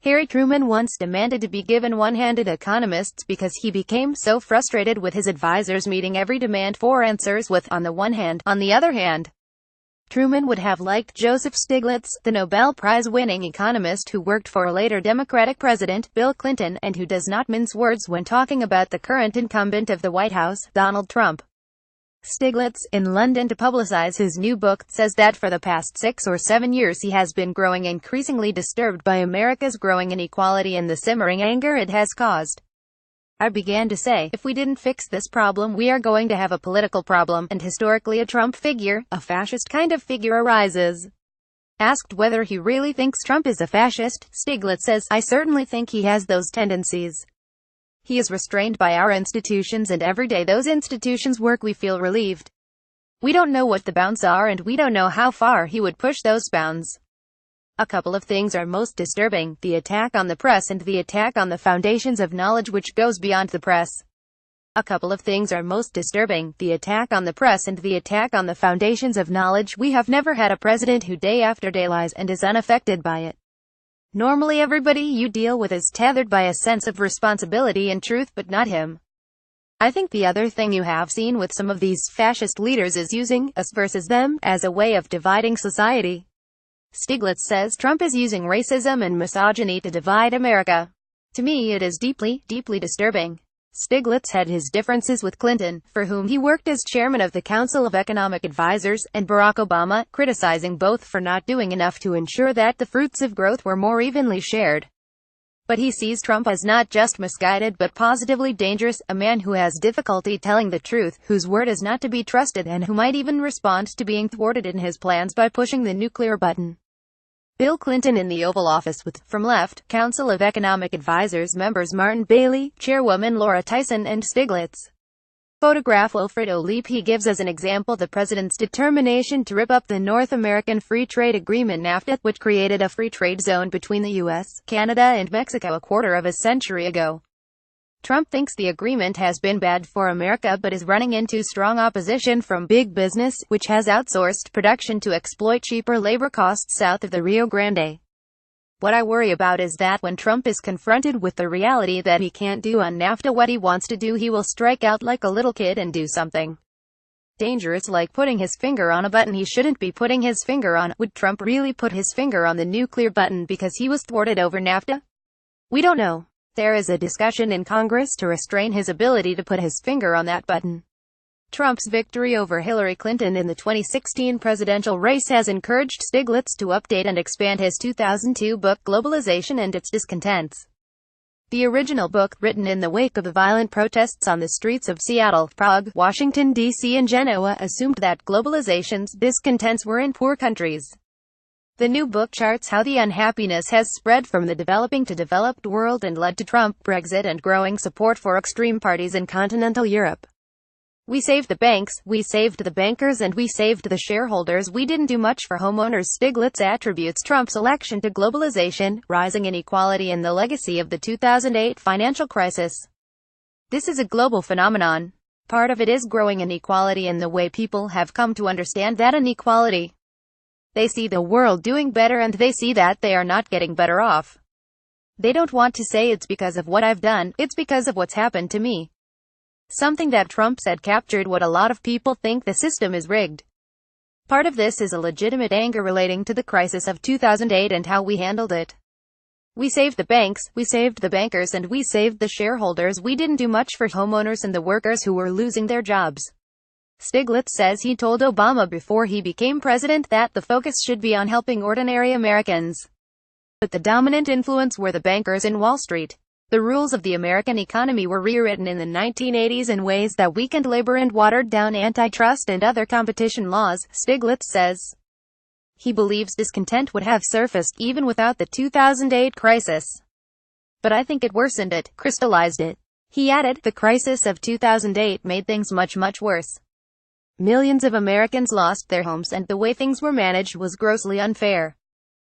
Harry Truman once demanded to be given one-handed economists because he became so frustrated with his advisors meeting every demand for answers with, on the one hand, on the other hand. Truman would have liked Joseph Stiglitz, the Nobel Prize-winning economist who worked for a later Democratic president, Bill Clinton, and who does not mince words when talking about the current incumbent of the White House, Donald Trump. Stiglitz, in London to publicize his new book, says that for the past 6 or 7 years he has been growing increasingly disturbed by America's growing inequality and the simmering anger it has caused. I began to say, if we didn't fix this problem we are going to have a political problem, and historically a Trump figure, a fascist kind of figure arises. Asked whether he really thinks Trump is a fascist, Stiglitz says, I certainly think he has those tendencies. He is restrained by our institutions and every day those institutions work we feel relieved. We don't know what the bounds are and we don't know how far he would push those bounds. A couple of things are most disturbing, the attack on the press and the attack on the foundations of knowledge which goes beyond the press. A couple of things are most disturbing, the attack on the press and the attack on the foundations of knowledge. We have never had a president who day after day lies and is unaffected by it. Normally everybody you deal with is tethered by a sense of responsibility and truth, but not him. I think the other thing you have seen with some of these fascist leaders is using us versus them as a way of dividing society. Stiglitz says Trump is using racism and misogyny to divide America. To me it is deeply, deeply disturbing. Stiglitz had his differences with Clinton, for whom he worked as chairman of the Council of Economic Advisers, and Barack Obama, criticizing both for not doing enough to ensure that the fruits of growth were more evenly shared. But he sees Trump as not just misguided but positively dangerous, a man who has difficulty telling the truth, whose word is not to be trusted and who might even respond to being thwarted in his plans by pushing the nuclear button. Bill Clinton in the Oval Office with, from left, Council of Economic Advisers members Martin Bailey, Chairwoman Laura Tyson and Stiglitz. Photograph Wilfred O'Leap. He gives as an example the president's determination to rip up the North American Free Trade Agreement NAFTA, which created a free trade zone between the U.S., Canada and Mexico a quarter of a century ago. Trump thinks the agreement has been bad for America but is running into strong opposition from big business, which has outsourced production to exploit cheaper labor costs south of the Rio Grande. What I worry about is that when Trump is confronted with the reality that he can't do on NAFTA what he wants to do, he will strike out like a little kid and do something dangerous, like putting his finger on a button he shouldn't be putting his finger on. Would Trump really put his finger on the nuclear button because he was thwarted over NAFTA? We don't know. There is a discussion in Congress to restrain his ability to put his finger on that button. Trump's victory over Hillary Clinton in the 2016 presidential race has encouraged Stiglitz to update and expand his 2002 book Globalization and Its Discontents. The original book, written in the wake of the violent protests on the streets of Seattle, Prague, Washington, D.C. and Genoa, assumed that globalization's discontents were in poor countries. The new book charts how the unhappiness has spread from the developing to developed world and led to Trump, Brexit and growing support for extreme parties in continental Europe. We saved the banks, we saved the bankers and we saved the shareholders. We didn't do much for homeowners. Stiglitz attributes Trump's election to globalization, rising inequality and the legacy of the 2008 financial crisis. This is a global phenomenon. Part of it is growing inequality and the way people have come to understand that inequality. They see the world doing better and they see that they are not getting better off. They don't want to say it's because of what I've done, it's because of what's happened to me. Something that Trump said captured what a lot of people think: the system is rigged. Part of this is a legitimate anger relating to the crisis of 2008 and how we handled it. We saved the banks, we saved the bankers and we saved the shareholders. We didn't do much for homeowners and the workers who were losing their jobs. Stiglitz says he told Obama before he became president that the focus should be on helping ordinary Americans. But the dominant influence were the bankers in Wall Street. The rules of the American economy were rewritten in the 1980s in ways that weakened labor and watered down antitrust and other competition laws, Stiglitz says. He believes discontent would have surfaced even without the 2008 crisis. But I think it worsened it, crystallized it. He added, the crisis of 2008 made things much, much worse. Millions of Americans lost their homes and the way things were managed was grossly unfair.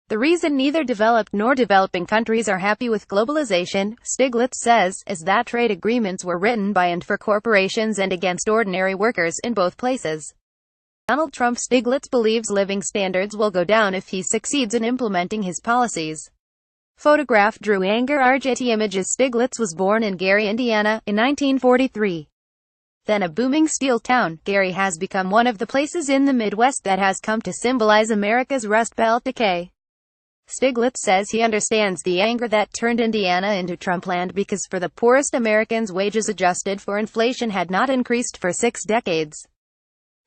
The reason neither developed nor developing countries are happy with globalization, Stiglitz says, is that trade agreements were written by and for corporations and against ordinary workers in both places. Donald Trump. Stiglitz believes living standards will go down if he succeeds in implementing his policies. Photograph drew anger. RJT images. Stiglitz was born in Gary, Indiana, in 1943. Then a booming steel town, Gary has become one of the places in the Midwest that has come to symbolize America's Rust Belt decay. Stiglitz says he understands the anger that turned Indiana into Trumpland because for the poorest Americans, wages adjusted for inflation had not increased for 6 decades.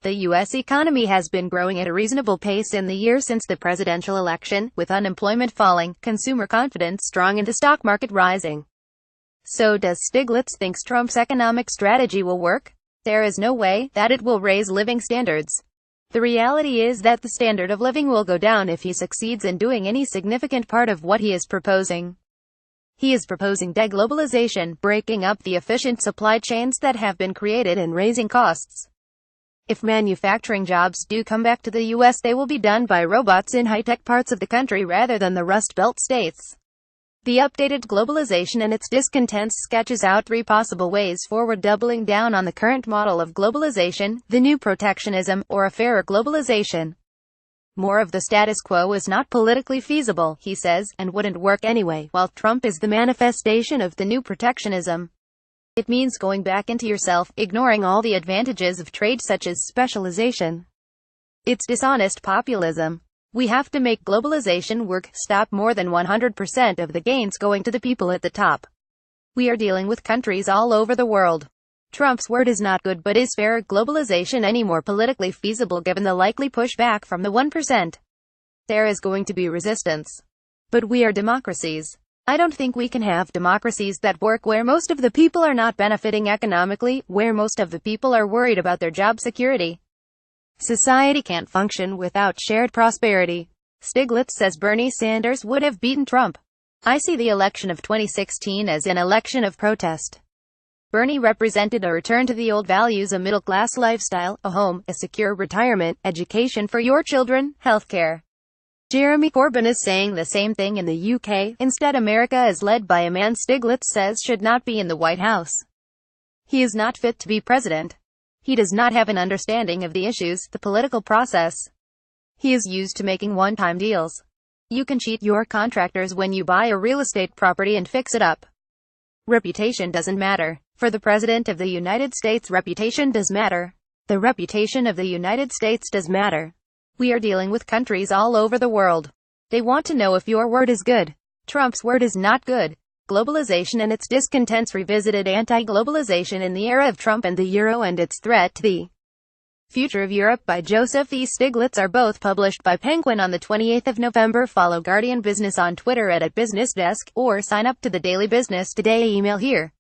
The U.S. economy has been growing at a reasonable pace in the year since the presidential election, with unemployment falling, consumer confidence strong and the stock market rising. So does Stiglitz think Trump's economic strategy will work? There is no way that it will raise living standards. The reality is that the standard of living will go down if he succeeds in doing any significant part of what he is proposing. He is proposing deglobalization, breaking up the efficient supply chains that have been created and raising costs. If manufacturing jobs do come back to the U.S., they will be done by robots in high-tech parts of the country rather than the Rust Belt states. The updated globalization and its discontents sketches out 3 possible ways forward: doubling down on the current model of globalization, the new protectionism, or a fairer globalization. More of the status quo is not politically feasible, he says, and wouldn't work anyway, while Trump is the manifestation of the new protectionism. It means going back into yourself, ignoring all the advantages of trade such as specialization. It's dishonest populism. We have to make globalization work, stop more than 100% of the gains going to the people at the top. We are dealing with countries all over the world. Trump's word is not good, but is fair globalization any more politically feasible given the likely pushback from the 1%? There is going to be resistance. But we are democracies. I don't think we can have democracies that work where most of the people are not benefiting economically, where most of the people are worried about their job security. Society can't function without shared prosperity. Stiglitz says Bernie Sanders would have beaten Trump. I see the election of 2016 as an election of protest. Bernie represented a return to the old values: a middle-class lifestyle, a home, a secure retirement, education for your children, healthcare. Jeremy Corbyn is saying the same thing in the UK. Instead, America is led by a man Stiglitz says should not be in the White House. He is not fit to be president. He does not have an understanding of the issues, the political process. He is used to making one-time deals. You can cheat your contractors when you buy a real estate property and fix it up. Reputation doesn't matter. For the President of the United States, reputation does matter. The reputation of the United States does matter. We are dealing with countries all over the world. They want to know if your word is good. Trump's word is not good. Globalization and its discontents revisited. Anti-globalization in the era of Trump and the Euro and its threat to the future of Europe by Joseph E. Stiglitz are both published by Penguin on the 28th of November. Follow Guardian Business on Twitter at @BusinessDesk, or sign up to the Daily Business Today email here.